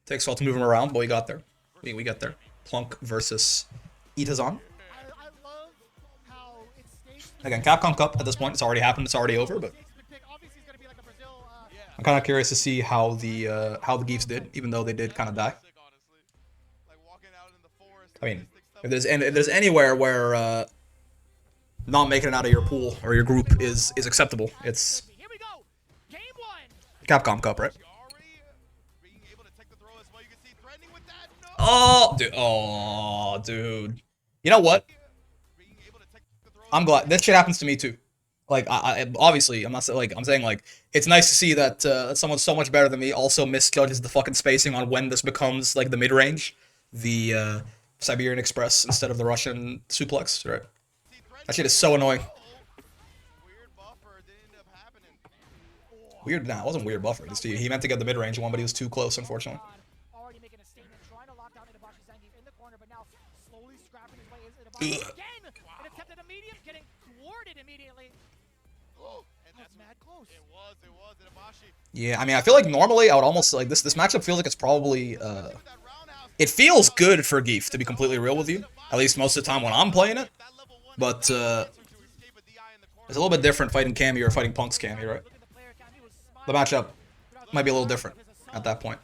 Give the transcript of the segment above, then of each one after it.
Takes a while to move him around, but we got there. We got there. Plunk versus Itazan. Again, Capcom Cup at this point, it's already happened, it's already over, but I'm kind of curious to see how the Geefs did, even though they did kind of die. I mean, if there's anywhere where not making it out of your pool or your group is acceptable, it's Capcom Cup, right? Oh, dude. You know what? I'm glad this shit happens to me too. Like, obviously, I'm not saying like I'm saying like it's nice to see that someone so much better than me also misjudges the fucking spacing on when this becomes like the mid range, the Siberian Express instead of the Russian suplex. Right? That shit is so annoying. Weird. Nah, it wasn't weird buffer. He meant to get the mid range one, but he was too close, unfortunately. Ugh. Yeah, I mean, I feel like normally I would almost like this matchup feels like it's probably it feels good for Geef, to be completely real with you. At least most of the time when I'm playing it. But it's a little bit different fighting Cammy or fighting Punk's Cammy, right? The matchup might be a little different at that point.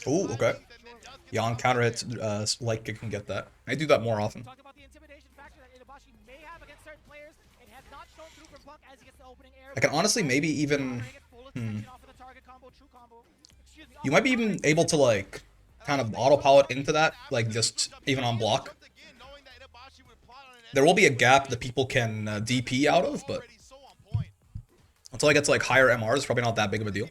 Ooh, okay. Yon counter hits, like it can get that. I do that more often. I can honestly maybe even... You might be even able to, like, kind of auto-pilot into that, like, just even on block. There will be a gap that people can DP out of, but... Until I get to, like, higher MRs, it's probably not that big of a deal.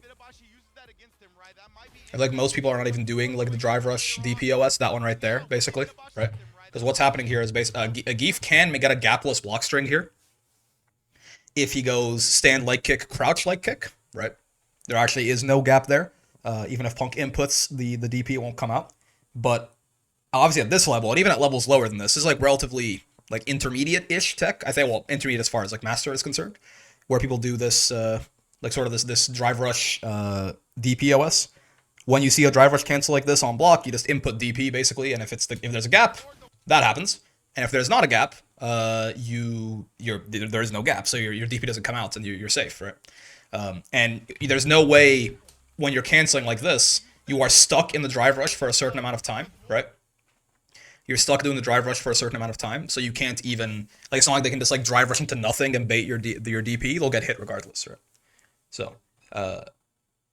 I feel like most people are not even doing, like, the Drive Rush DPOS, that one right there, basically, right? Because what's happening here is a Geef can get a gapless block string here. If he goes stand leg kick, crouch leg kick, right? There actually is no gap there. Even if Punk inputs the DP, it won't come out. But obviously at this level, and even at levels lower than this is like relatively like intermediate-ish tech. I think, well, intermediate as far as like master is concerned, where people do this like sort of this drive rush DPOS. When you see a drive rush cancel like this on block, you just input DP basically, and if there's a gap, that happens. And if there's not a gap, there is no gap, so your DP doesn't come out and you're safe, right? And there's no way when you're canceling like this, you are stuck in the drive rush for a certain amount of time, right? You're stuck doing the drive rush for a certain amount of time, so you can't even like it's not like they can just like drive rush into nothing and bait your DP. They'll get hit regardless, right? So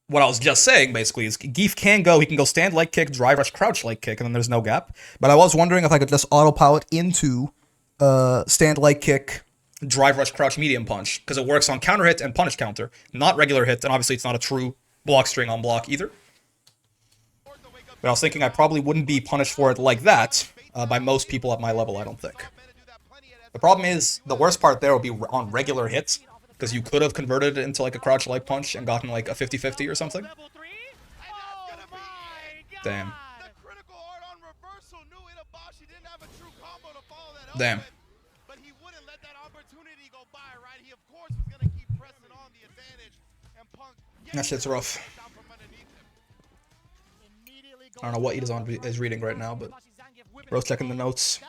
what I was just saying basically is Geef can go. He can go stand leg kick, drive rush, crouch leg kick, and then there's no gap. But I was wondering if I could just auto pilot into stand leg kick, drive rush, crouch, medium punch, because it works on counter hit and punish counter, not regular hit, and obviously it's not a true block string on block either. But I was thinking I probably wouldn't be punished for it like that by most people at my level, I don't think. The problem is, the worst part there would be on regular hits, because you could have converted it into like a crouch leg punch and gotten like a 50-50 or something. Damn. Damn. That shit's rough. I don't know what Itazan is reading right now, but Rose checking the notes.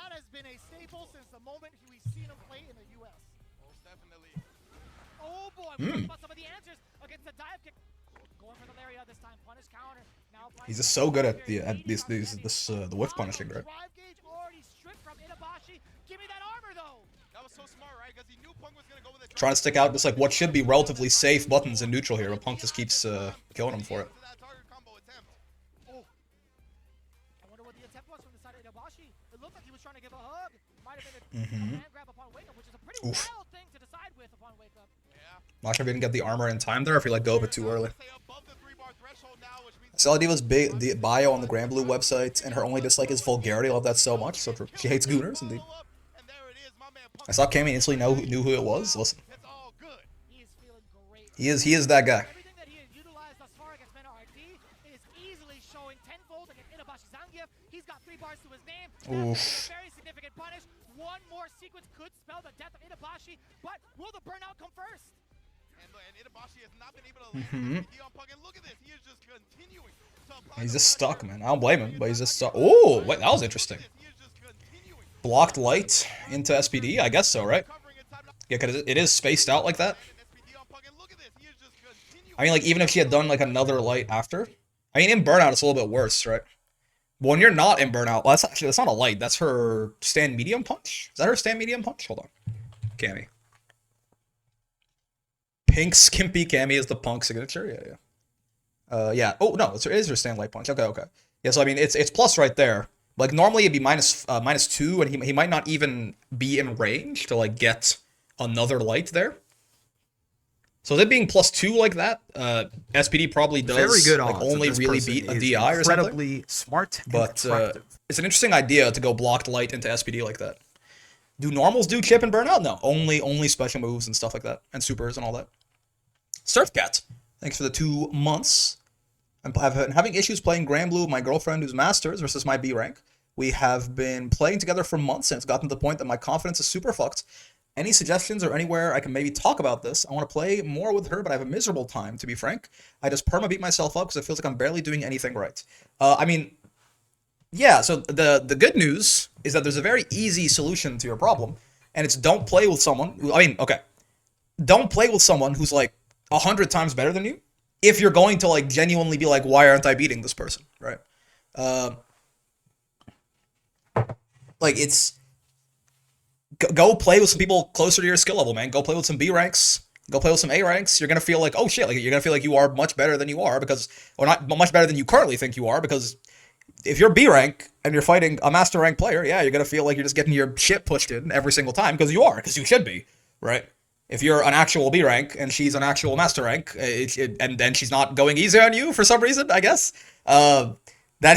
He's just so good at the whiff punishing, right? Trying to stick out just like what should be relatively safe buttons in neutral here, but Punk just keeps killing him for it. Oof. Not sure if he didn't get the armor in time there, or if he let go of it too early. I saw Diva's bio on the Granblue website, and her only dislike is vulgarity. I love that so much. So she hates Gooners, indeed. I saw Cammy instantly knew who it was. Listen, he is that guy. Oof. one more sequence could spell the death of Itabashi, but will the burnout come first? And Itabashi has not been able to land the SPD on Pug, and look at this, he is just continuing to apply He's the just stuck, pressure. man. I don't blame him, but he's just stuck. Oh, wait, that was interesting. He is just continuing. Blocked light into SPD? I guess so, right? Yeah, because it is spaced out like that. I mean, like, even if she had done, like, another light after. I mean, in Burnout, it's a little bit worse, right? But when you're not in Burnout, well, that's not a light. That's her stand medium punch? Is that her stand medium punch? Hold on. Cammy. Pink Skimpy Cammy is the punk signature? Yeah. Yeah. Oh, no, it is her stand light punch. Okay. Yeah, so, I mean, it's plus right there. Like, normally it'd be -2, and he might not even be in range to, like, get another light there. So it being +2 like that, SPD probably does very good like odds. only really beat a DI or something. Incredibly smart, But it's an interesting idea to go blocked light into SPD like that. Do normals do chip and burnout? No, only special moves and stuff like that, and supers and all that. Surfcat, thanks for the 2 months. I've been having issues playing Grand Blue with my girlfriend who's Masters versus my B rank. We have been playing together for months, and it's gotten to the point that my confidence is super fucked. Any suggestions or anywhere I can maybe talk about this? I want to play more with her, but I have a miserable time, to be frank. I just perma-beat myself up because it feels like I'm barely doing anything right. I mean, yeah, so the good news is that there's a very easy solution to your problem, and it's don't play with someone who, don't play with someone who's like 100 times better than you if you're going to like genuinely be like, why aren't I beating this person, right? Like, it's... Go play with some people closer to your skill level, man. Go play with some B ranks. Go play with some A ranks. You're gonna feel like, oh shit, like you're gonna feel like you are much better than you are because, or not much better than you currently think you are, because if you're B rank and you're fighting a master rank player, yeah, you're gonna feel like you're just getting your shit pushed in every single time because you should be, right? If you're an actual B rank and she's an actual master rank, and then she's not going easy on you for some reason, I guess, that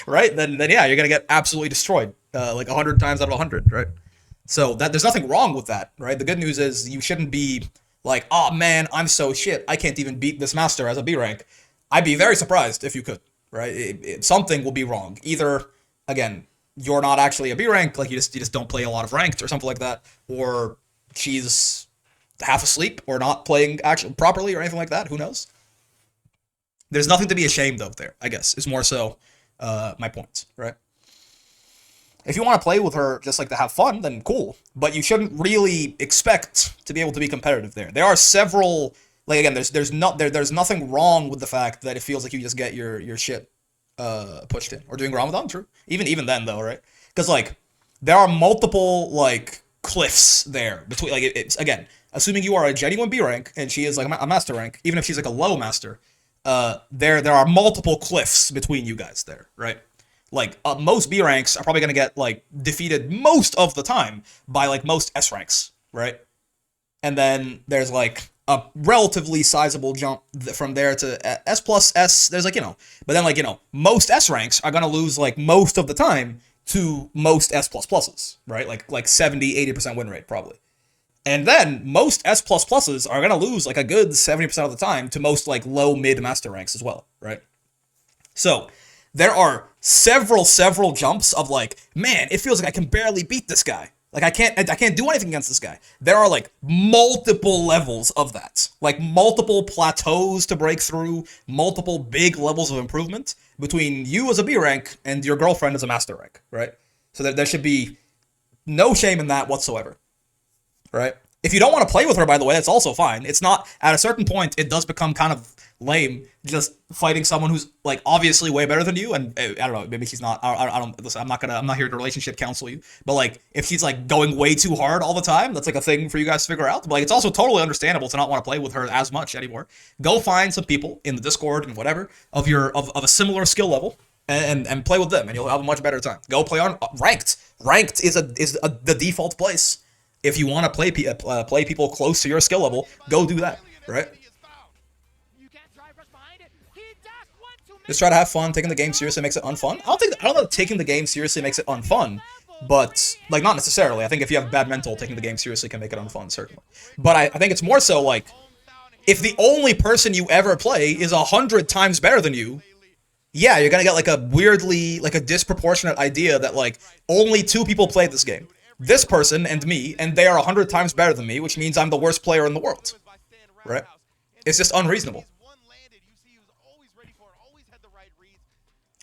right? Then yeah, you're gonna get absolutely destroyed. Like 100 times out of 100, right? So that there's nothing wrong with that, right? The good news is you shouldn't be like, oh man, I'm so shit, I can't even beat this master as a B rank. I'd be very surprised if you could, right? Something will be wrong. Either, again, you're not actually a B rank, like you just don't play a lot of ranked or something like that, or she's half asleep or not playing actually properly or anything like that. Who knows? There's nothing to be ashamed of there, I guess, is more so my point, right? If you want to play with her just like to have fun, then cool. But you shouldn't really expect to be able to be competitive there. There are several, like, again, there's nothing wrong with the fact that it feels like you just get your shit pushed in. Or doing Ramadan, true. Even then though, right? Because like there are multiple like cliffs there between, like, it's again, assuming you are a genuine B rank and she is like a master rank, even if she's like a low master, there are multiple cliffs between you guys there, right? Like, most B ranks are probably going to get, like, defeated most of the time by, like, most S ranks, right? And then there's, like, a relatively sizable jump from there to S plus S. There's, like, but then, like, most S ranks are going to lose, like, most of the time to most S plus pluses, right? Like 70, 80% win rate, probably. And then most S plus pluses are going to lose, like, a good 70% of the time to most, like, low mid master ranks as well, right? So there are several jumps of like, man, it feels like I can barely beat this guy. Like I can't do anything against this guy. There are like multiple levels of that. Like multiple plateaus to break through, multiple big levels of improvement between you as a B rank and your girlfriend as a master rank, right? So there should be no shame in that whatsoever, right? If you don't want to play with her, by the way, that's also fine. It's not, at a certain point, it does become kind of lame just fighting someone who's like obviously way better than you, and I don't know, maybe she's not. I don't listen. I'm not here to relationship counsel you, but like if she's like going way too hard all the time, that's like a thing for you guys to figure out. But like it's also totally understandable to not want to play with her as much anymore. Go find some people in the Discord and whatever of a similar skill level and play with them, and you'll have a much better time. Go play on ranked. Ranked is the default place. If you want to play people close to your skill level, go do that, right? Just try to have fun. Taking the game seriously makes it unfun. I don't know if taking the game seriously makes it unfun, but like not necessarily. I think if you have bad mental, taking the game seriously can make it unfun, certainly. But I think it's more so like if the only person you ever play is 100 times better than you, yeah, you're gonna get like a weirdly, like a disproportionate idea that like only 2 people played this game. This person and me, and they are 100 times better than me, which means I'm the worst player in the world. Right? It's just unreasonable.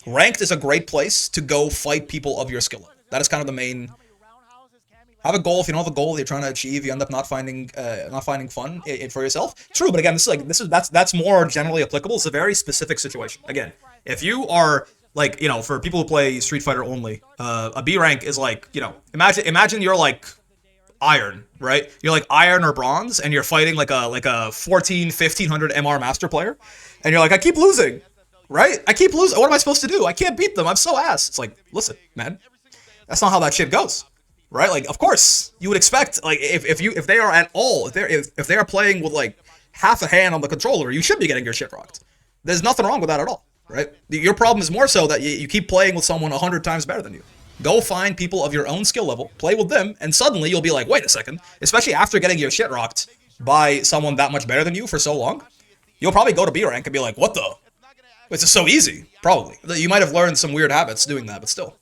Ranked is a great place to go fight people of your skill level. That is kind of the main. Have a goal. If you don't have a goal you're trying to achieve, you end up not finding fun for yourself. True, but again, that's more generally applicable. It's a very specific situation. Again, if you are like, you know, for people who play Street Fighter only, a B rank is like, you know, imagine you're like iron, right? You're like iron or bronze, and you're fighting like a 1500 MR master player, and you're like, I keep losing, right? I keep losing. What am I supposed to do? I can't beat them. I'm so ass. It's like, listen, man, that's not how that shit goes. Right, like of course you would expect, like if they are at all, if they are playing with like half a hand on the controller, you should be getting your shit rocked. There's nothing wrong with that at all, right? Your problem is more so that you keep playing with someone 100 times better than you. Go find people of your own skill level, play with them, and suddenly you'll be like, wait a second. Especially after getting your shit rocked by someone that much better than you for so long, you'll probably go to B rank and be like, what the? It's just so easy. Probably you might have learned some weird habits doing that, but still.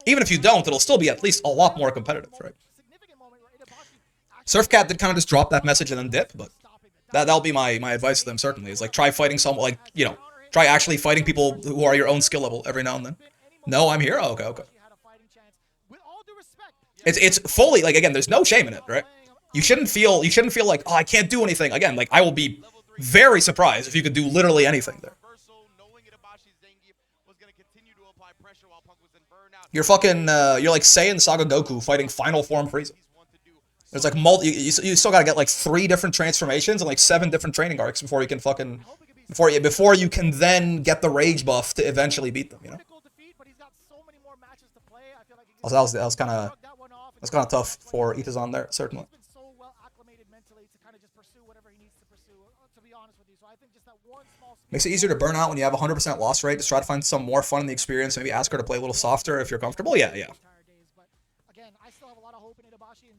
Even if you don't, it'll still be at least a lot more competitive, right? Surfcat did kind of just drop that message and then dip, but that'll be my advice to them, certainly. Is like, try fighting someone, like, you know, try actually fighting people who are your own skill level every now and then. No, I'm here? Oh, okay. It's fully, like, again, there's no shame in it, right? You shouldn't feel like, oh, I can't do anything. Again, like, I will be very surprised if you could do literally anything there. You're fucking, you're like Saiyan Saga Goku fighting Final Form Frieza. There's like you still gotta get like 3 different transformations and like 7 different training arcs before you can fucking, before you can then get the rage buff to eventually beat them, you know? That was kind of tough for Itazan there, certainly. Makes it easier to burn out when you have a 100% loss rate. Just try to find some more fun in the experience. Maybe ask her to play a little softer if you're comfortable. Yeah.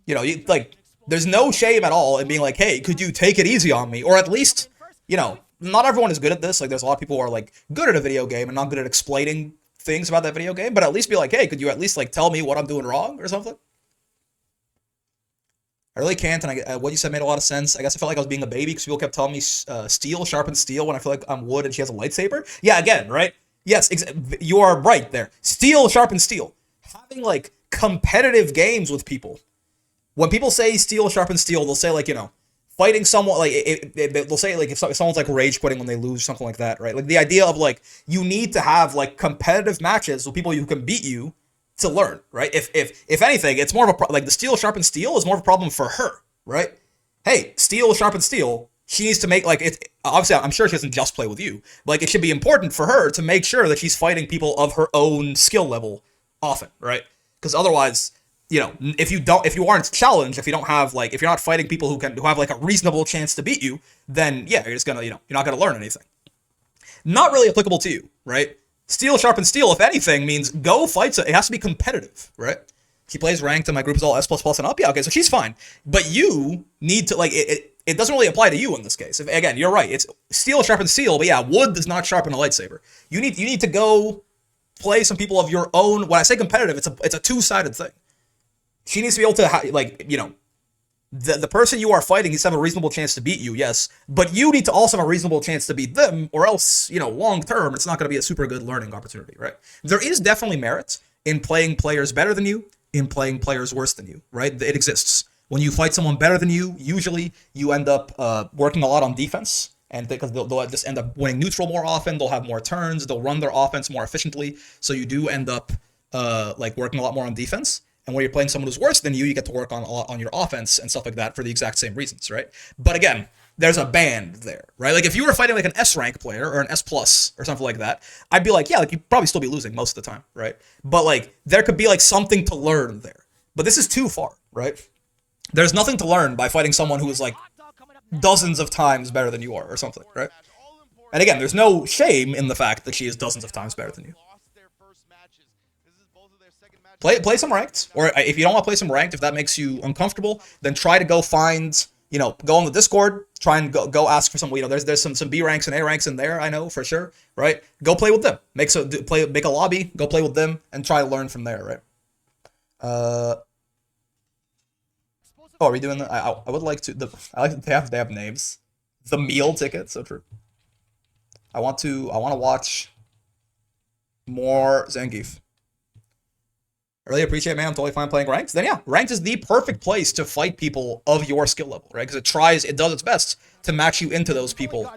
You know, like, there's no shame at all in being like, hey, could you take it easy on me? Or at least, you know, not everyone is good at this. Like, there's a lot of people who are, like, good at a video game and not good at explaining things about that video game. But at least be like, hey, could you at least, like, tell me what I'm doing wrong or something? I really can't, and what you said made a lot of sense. I guess I felt like I was being a baby because people kept telling me steel, sharpen steel, when I feel like I'm wood and she has a lightsaber. Yeah, again, right? Yes, you are right there. Steel, sharpen steel. Having, like, competitive games with people. When people say steel, sharpen steel, they'll say, like, you know, fighting someone, like, they'll say, like, if someone's, like, rage quitting when they lose, something like that, right? Like, the idea of, like, you need to have, like, competitive matches with people who can beat you to learn, right? If anything, it's more of a like the steel sharpen steel is more of a problem for her, right? Hey, steel sharpen steel. She needs to make, like, it. Obviously, I'm sure she doesn't just play with you. But, like, it should be important for her to make sure that she's fighting people of her own skill level often, right? Because otherwise, you know, if you aren't challenged, if you don't have, like, if you're not fighting people who have like a reasonable chance to beat you, then yeah, you're just gonna, you know, you're not gonna learn anything. Not really applicable to you, right? Steel sharpen steel, if anything, means go fight. So it has to be competitive, right? She plays ranked and my group is all S++ and up. Yeah, okay, so she's fine. But you need to, like, it doesn't really apply to you in this case. Again, you're right. It's steel sharpen steel, but yeah, wood does not sharpen a lightsaber. You need to go play some people of your own. When I say competitive, it's a two-sided thing. She needs to be able to, like, you know, the person you are fighting needs to have a reasonable chance to beat you, yes, but you need to also have a reasonable chance to beat them, or else, you know, long term, it's not going to be a super good learning opportunity, right? There is definitely merit in playing players better than you, in playing players worse than you, right? It exists. When you fight someone better than you, usually you end up working a lot on defense, and because they'll just end up winning neutral more often, they'll have more turns, they'll run their offense more efficiently, so you do end up like working a lot more on defense. And when you're playing someone who's worse than you, you get to work on a lot on your offense and stuff like that for the exact same reasons, right? But again, there's a band there, right? Like, if you were fighting like an S rank player or an S plus or something like that, I'd be like, yeah, like, you'd probably still be losing most of the time, right? But, like, there could be, like, something to learn there. But this is too far, right? There's nothing to learn by fighting someone who is, like, dozens of times better than you are or something, right? And again, there's no shame in the fact that she is dozens of times better than you. Play some ranked, or if you don't want to play some ranked, if that makes you uncomfortable, then try to go find you know, go on the Discord, try and go ask for some, you know, there's some B ranks and A ranks in there, I know for sure, right? Go play with them, make a lobby, go play with them, and try to learn from there, right? Oh, are we doing that? I would like to. I like that they have names. The meal ticket, so true. I want to watch more Zangief. I really appreciate it, man. I'm totally fine playing ranked. Then yeah, ranked is the perfect place to fight people of your skill level, right? Because it does its best to match you into those people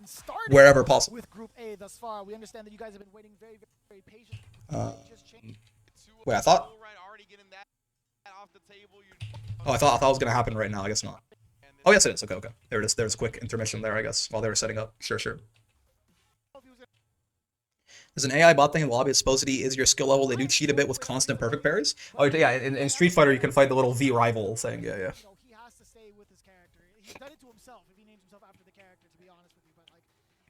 wherever possible. With Group A thus far, we understand that you guys have been waiting very, very patiently. Wait, I thought. Oh, I thought it was gonna happen right now. I guess not. Oh yes, it is. Okay, okay. There it is. There's a quick intermission there, I guess, while they were setting up. Sure, sure. There's an AI bot thing in the lobby. It's supposedly is your skill level. They do cheat a bit with constant perfect parries. Oh yeah, in Street Fighter you can fight the little V rival thing. Yeah, yeah. He has to stay with his character. He's done it to himself if he names himself after the character, to be honest with you. But like,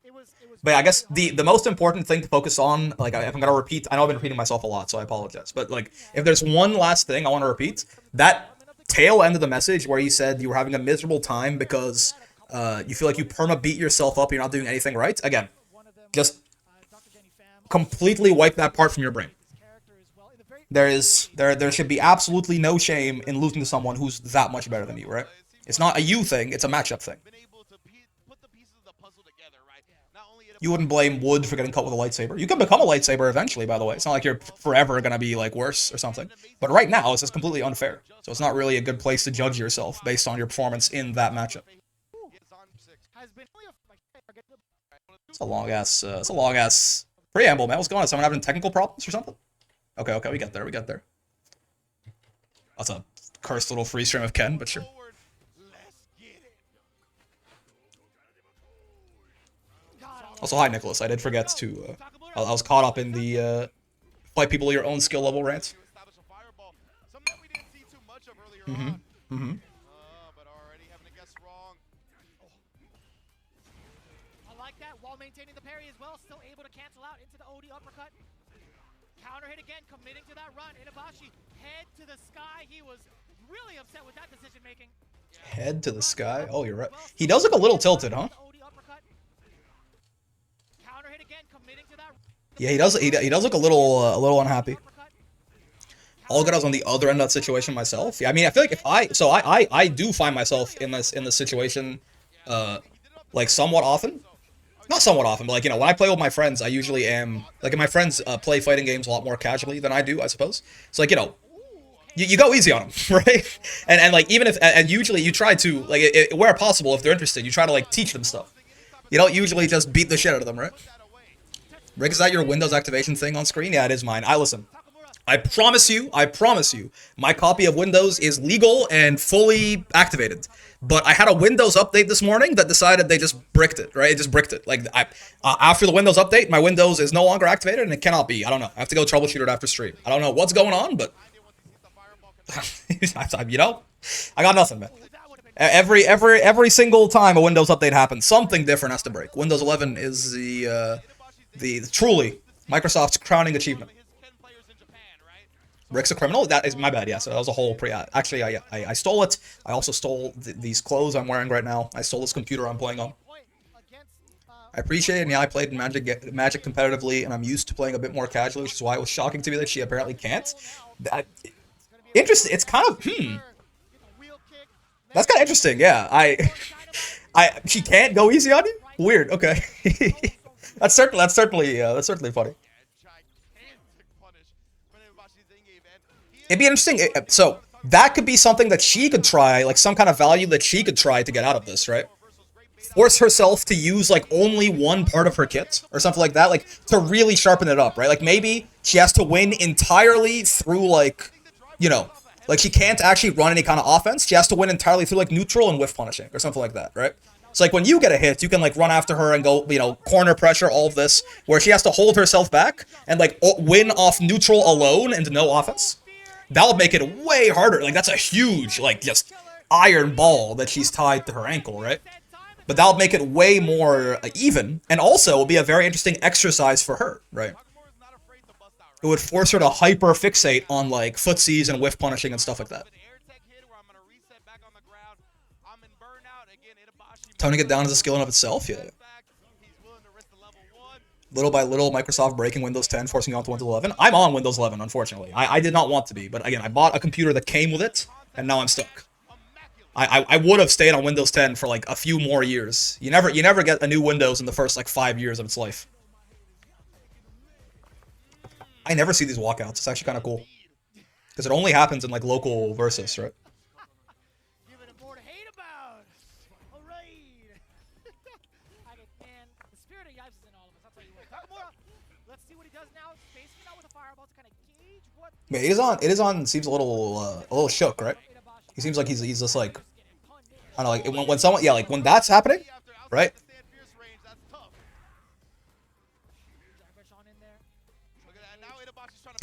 it was. But yeah, I guess the most important thing to focus on, like if I'm gonna repeat, I know I've been repeating myself a lot, so I apologize. But like, if there's one last thing I want to repeat, that tail end of the message where you said you were having a miserable time because you feel like you perma beat yourself up, you're not doing anything right. Again, just completely wipe that part from your brain. There should be absolutely no shame in losing to someone who's that much better than you, right? It's not a you thing, it's a matchup thing. You wouldn't blame Wood for getting cut with a lightsaber. You can become a lightsaber eventually, by the way. It's not like you're forever gonna be like worse or something. But right now, it's just completely unfair. So it's not really a good place to judge yourself based on your performance in that matchup. It's a long ass preamble, man. What's going on? Someone having technical problems or something? Okay, okay, we get there, we get there. That's a cursed little free stream of Ken, but sure. Also, hi, Nicholas. I did forget to, I was caught up in the, fight people at your own skill level rant. Mm-hmm. While maintaining the parry as well, still able to cancel out into the OD uppercut. Counter hit again, committing to that run. Inabashi, head to the sky. He was really upset with that decision making. Head to the sky? Oh, you're right. He does look a little tilted, huh? Counter hit again, committing to that. Yeah, he does look a little unhappy. All good. I was on the other end of that situation myself. Yeah, I mean, I feel like I do find myself in this situation, like somewhat often. Not somewhat often, but like, you know, when I play with my friends, I usually am, like, my friends play fighting games a lot more casually than I do, I suppose. So, like, you know, you go easy on them, right? And like, even if, and usually you try to, like, where possible, if they're interested, you try to, like, teach them stuff. You don't usually just beat the shit out of them, right? Rick, is that your Windows activation thing on screen? Yeah, it is mine. Listen. I promise you, my copy of Windows is legal and fully activated. But I had a Windows update this morning that decided they just bricked it, right? It just bricked it. Like, after the Windows update, my Windows is no longer activated and it cannot be. I don't know. I have to go troubleshoot it after stream. I don't know what's going on, but you know, I got nothing, man. Every single time a Windows update happens, something different has to break. Windows 11 is the truly Microsoft's crowning achievement. Rick's a criminal? That is my bad, yeah. So that was a whole actually, I stole it. I also stole these clothes I'm wearing right now. I stole this computer I'm playing on. I appreciate it, and yeah, I played Magic competitively, and I'm used to playing a bit more casually, which is why it was shocking to me that she apparently can't. Interesting. It's kind of, That's kind of interesting, yeah. She can't go easy on you? Weird, okay. That's certainly funny. It'd be interesting. So that could be something that she could try, like some kind of value that she could try to get out of this, right? Force herself to use like only one part of her kit or something like that, like to really sharpen it up, right? Like maybe she has to win entirely through like, you know, like she can't actually run any kind of offense. She has to win entirely through like neutral and whiff punishing or something like that, right? So like when you get a hit, you can like run after her and go, you know, corner pressure, all of this, where she has to hold herself back and like win off neutral alone and no offense. That'll make it way harder. Like, that's a huge, like, just iron ball that she's tied to her ankle, right? But that'll make it way more even, and also will be a very interesting exercise for her, right? It would force her to hyper-fixate on, like, footsies and whiff punishing and stuff like that. Toning it down is a skill in of itself, yeah. Little by little, Microsoft breaking Windows 10, forcing you onto Windows 11. I'm on Windows 11, unfortunately. I did not want to be, but again, I bought a computer that came with it, and now I'm stuck. I would have stayed on Windows 10 for like a few more years. You never get a new Windows in the first like 5 years of its life. I never see these walkouts. It's actually kind of cool. Because it only happens in like local versus, right? Giving him more to hate about. All right. Man, the spirit of Yipes is in all of us. I'll tell you what. Nakamura, let's see what he does now. Spacing it out with a fireball to kind of gauge what. Yeah, it is on. Seems a little shook, right? He seems like he's just like, I don't know, like when someone, yeah, like when that's happening, right?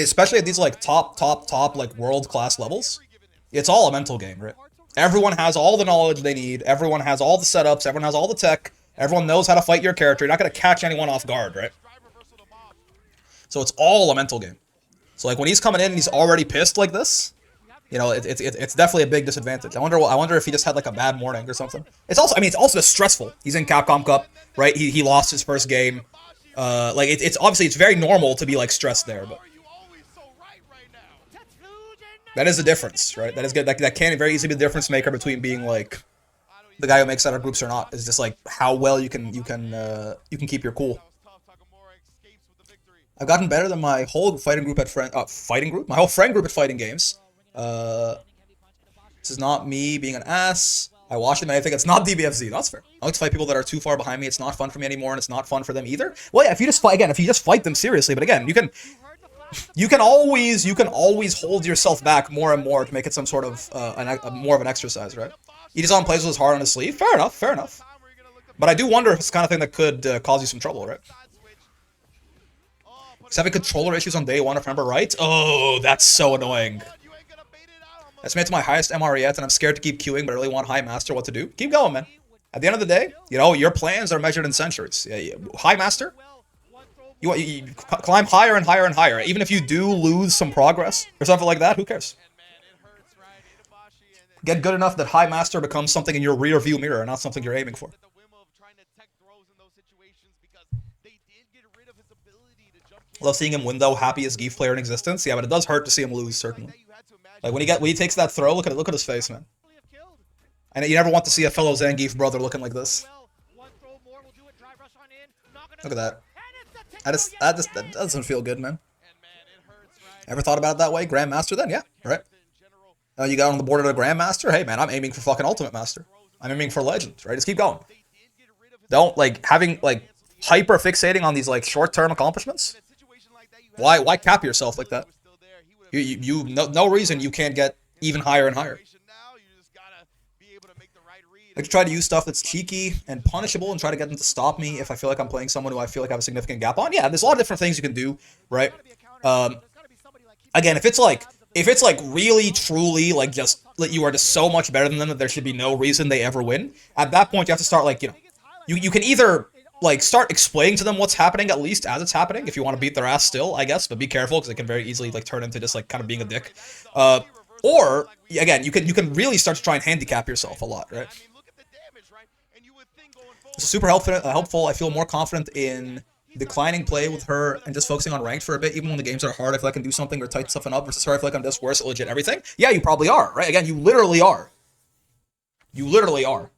Especially at these like top like world class levels, it's all a mental game, right? Everyone has all the knowledge they need. Everyone has all the setups. Everyone has all the tech. Everyone knows how to fight your character. You're not gonna catch anyone off guard, right? So it's all a mental game. So like when he's coming in and he's already pissed like this, you know, it's definitely a big disadvantage. I wonder if he just had like a bad morning or something. It's also, I mean, it's also stressful. He's in Capcom Cup, right? He lost his first game. Like it's obviously it's very normal to be like stressed there, but that is the difference, right? That is good. That can very easily be the difference maker between being like the guy who makes out of groups or not. Is just like how well you can keep your cool. I've gotten better than my whole fighting group at my whole friend group at fighting games. This is not me being an ass. I watch them and I think it's not DBFZ. That's fair. I like to fight people that are too far behind me. It's not fun for me anymore, and it's not fun for them either. Well, yeah, if you just fight them seriously, but again, you can always hold yourself back more and more to make it some sort of more of an exercise, right? Idizan plays with his heart on his sleeve. Fair enough. But I do wonder if it's the kind of thing that could cause you some trouble, right? He's having controller issues on day one, if I remember right. Oh, that's so annoying. That's made to my highest MR yet, and I'm scared to keep queuing, but I really want High Master. What to do? Keep going, man. At the end of the day, you know, your plans are measured in centuries. Yeah. High Master? You climb higher and higher and higher. Even if you do lose some progress or something like that, who cares? Get good enough that High Master becomes something in your rear view mirror, not something you're aiming for. Love seeing him win though, happiest Zangief player in existence. Yeah, but it does hurt to see him lose, certainly. Like when he takes that throw, look at his face, man. And you never want to see a fellow Zangief brother looking like this. Look at that. That doesn't feel good, man. Ever thought about it that way? Grandmaster then? Yeah, right. You got on the board of the Grandmaster? Hey, man, I'm aiming for fucking Ultimate Master. I'm aiming for Legend, right? Just keep going. Don't, like, having, like, hyper fixating on these, like, short-term accomplishments. Why cap yourself like that? No reason you can't get even higher and higher. I try to use stuff that's cheeky and punishable and try to get them to stop me if I feel like I'm playing someone who I feel like I have a significant gap on. Yeah, there's a lot of different things you can do, right? Again, if it's like really truly like just like you are just so much better than them that there should be no reason they ever win, at that point you have to start like, you know, you can either like start explaining to them what's happening at least as it's happening if you want to beat their ass still, I guess, but be careful because it can very easily like turn into just like kind of being a dick. Or again, you can really start to try and handicap yourself a lot, right? It's super helpful. I feel more confident in declining play with her and just focusing on ranked for a bit, even when the games are hard. I feel like I can do something or tighten something up versus her. I feel like I'm just worse at legit everything. Yeah, you probably are, right? Again, you literally are. You literally are.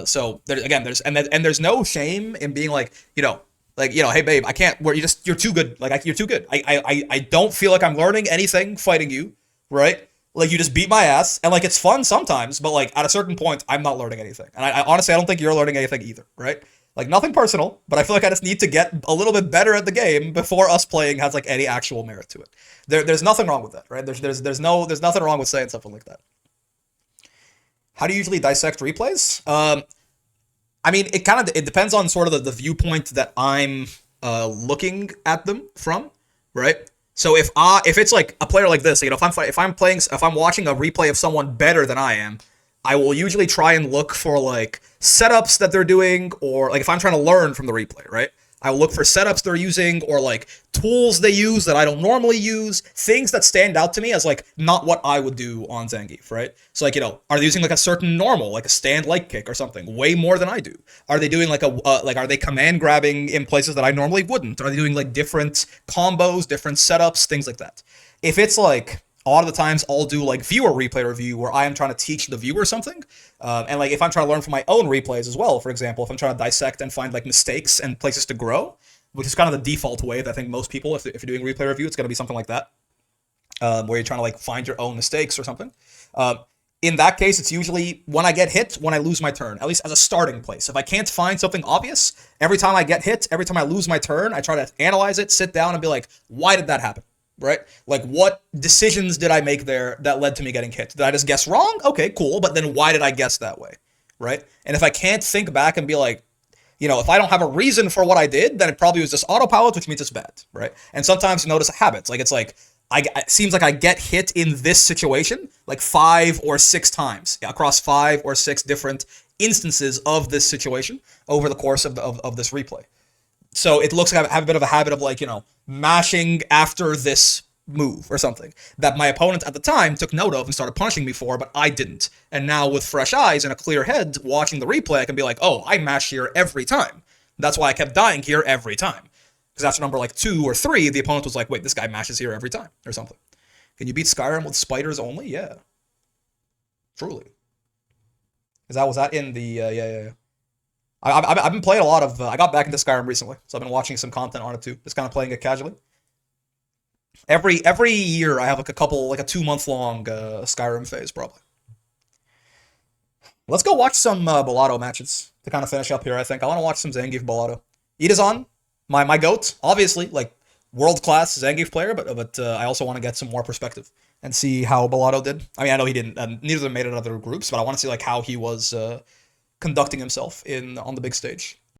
So there's no shame in being like, hey babe, I can't. You're too good. Like you're too good. I don't feel like I'm learning anything fighting you, right? Like, you just beat my ass, and, like, it's fun sometimes, but, like, at a certain point, I'm not learning anything. And I honestly, I don't think you're learning anything either, right? Like, nothing personal, but I feel like I just need to get a little bit better at the game before us playing has, like, any actual merit to it. There's nothing wrong with that, right? There's nothing wrong with saying something like that. How do you usually dissect replays? I mean, it depends on sort of the viewpoint that I'm looking at them from, right? So if it's like a player like this, you know, if I'm watching a replay of someone better than I am, I will usually try and look for like setups that they're doing, or like if I'm trying to learn from the replay, right? I will look for setups they're using or like tools they use that I don't normally use, things that stand out to me as like not what I would do on Zangief, right? So like, are they using like a certain normal, like a stand leg kick or something, way more than I do? Are they doing like are they command grabbing in places that I normally wouldn't? Are they doing like different combos, different setups, things like that? If it's like a lot of the times I'll do like viewer replay review where I am trying to teach the viewer something. And like if I'm trying to learn from my own replays as well, for example, if I'm trying to dissect and find like mistakes and places to grow, which is kind of the default way that I think most people, if you're doing replay review, it's going to be something like that, where you're trying to like find your own mistakes or something. In that case, it's usually when I get hit, when I lose my turn, at least as a starting place. If I can't find something obvious, every time I get hit, every time I lose my turn, I try to analyze it, sit down and be like, why did that happen? Right? Like, what decisions did I make there that led to me getting hit? Did I just guess wrong? Okay, cool. But then why did I guess that way? Right? And if I can't think back and be like, if I don't have a reason for what I did, then it probably was just autopilot, which means it's bad. Right? And sometimes you notice habits. Like, it's like, it seems like I get hit in this situation like 5 or 6 times across 5 or 6 different instances of this situation over the course of this replay. So it looks like I have a bit of a habit of like, mashing after this move or something that my opponent at the time took note of and started punishing me for, but I didn't. And now with fresh eyes and a clear head watching the replay, I can be like, oh, I mash here every time. That's why I kept dying here every time. Because after number like 2 or 3, the opponent was like, wait, this guy mashes here every time or something. Can you beat Skyrim with spiders only? Yeah. Truly. Was that in the, yeah. I've been playing a lot of, I got back into Skyrim recently, so I've been watching some content on it too, just kind of playing it casually. Every year I have like a 2-month long Skyrim phase probably. Let's go watch some Bellotto matches to kind of finish up here, I think. I want to watch some Zangief Bellotto. Itazan, my GOAT, obviously, like world-class Zangief player, but I also want to get some more perspective and see how Bellotto did. I mean, I know he didn't, neither of them made it out of their groups, but I want to see like how he was conducting himself on the big stage.